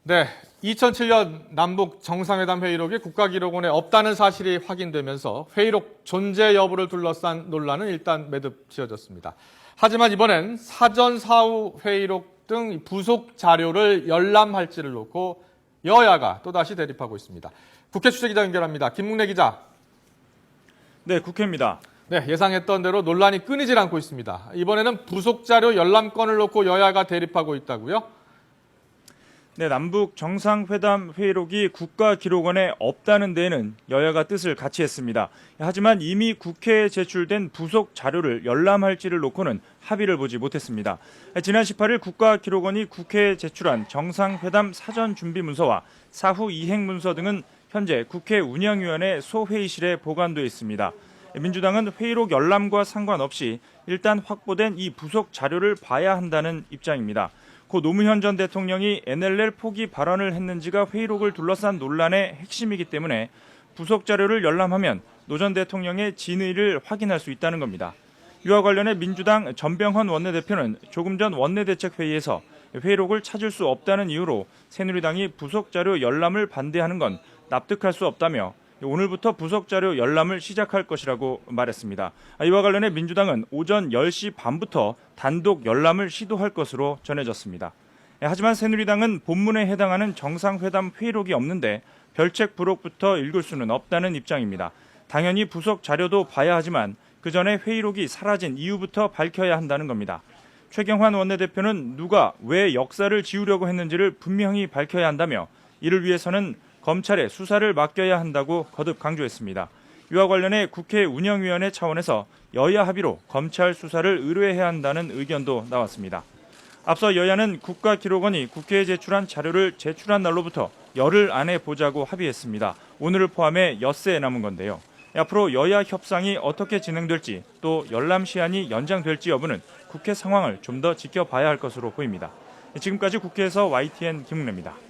네, 2007년 남북 정상회담 회의록이 국가기록원에 없다는 사실이 확인되면서 회의록 존재 여부를 둘러싼 논란은 일단 매듭 지어졌습니다. 하지만 이번엔 사전 사후 회의록 등 부속 자료를 열람할지를 놓고 여야가 또다시 대립하고 있습니다. 국회 취재기자 연결합니다. 김묵래 기자. 네, 국회입니다. 네, 예상했던 대로 논란이 끊이질 않고 있습니다. 이번에는 부속 자료 열람권을 놓고 여야가 대립하고 있다고요? 네, 남북 정상회담 회의록이 국가기록원에 없다는 데에는 여야가 뜻을 같이 했습니다. 하지만 이미 국회에 제출된 부속 자료를 열람할지를 놓고는 합의를 보지 못했습니다. 지난 18일 국가기록원이 국회에 제출한 정상회담 사전 준비 문서와 사후 이행 문서 등은 현재 국회 운영위원회 소회의실에 보관돼 있습니다. 민주당은 회의록 열람과 상관없이 일단 확보된 이 부속 자료를 봐야 한다는 입장입니다. 고 노무현 전 대통령이 NLL 포기 발언을 했는지가 회의록을 둘러싼 논란의 핵심이기 때문에 부속 자료를 열람하면 노 전 대통령의 진의를 확인할 수 있다는 겁니다. 이와 관련해 민주당 전병헌 원내대표는 조금 전 원내대책회의에서 회의록을 찾을 수 없다는 이유로 새누리당이 부속 자료 열람을 반대하는 건 납득할 수 없다며 오늘부터 부속 자료 열람을 시작할 것이라고 말했습니다. 이와 관련해 민주당은 오전 10시 반부터 단독 열람을 시도할 것으로 전해졌습니다. 하지만 새누리당은 본문에 해당하는 정상회담 회의록이 없는데 별책 부록부터 읽을 수는 없다는 입장입니다. 당연히 부속 자료도 봐야 하지만 그 전에 회의록이 사라진 이유부터 밝혀야 한다는 겁니다. 최경환 원내대표는 누가 왜 역사를 지우려고 했는지를 분명히 밝혀야 한다며 이를 위해서는 검찰에 수사를 맡겨야 한다고 거듭 강조했습니다. 이와 관련해 국회 운영위원회 차원에서 여야 합의로 검찰 수사를 의뢰해야 한다는 의견도 나왔습니다. 앞서 여야는 국가기록원이 국회에 제출한 자료를 제출한 날로부터 열흘 안에 보자고 합의했습니다. 오늘을 포함해 엿새 남은 건데요. 앞으로 여야 협상이 어떻게 진행될지 또 열람 시한이 연장될지 여부는 국회 상황을 좀 더 지켜봐야 할 것으로 보입니다. 지금까지 국회에서 YTN 김묵래입니다.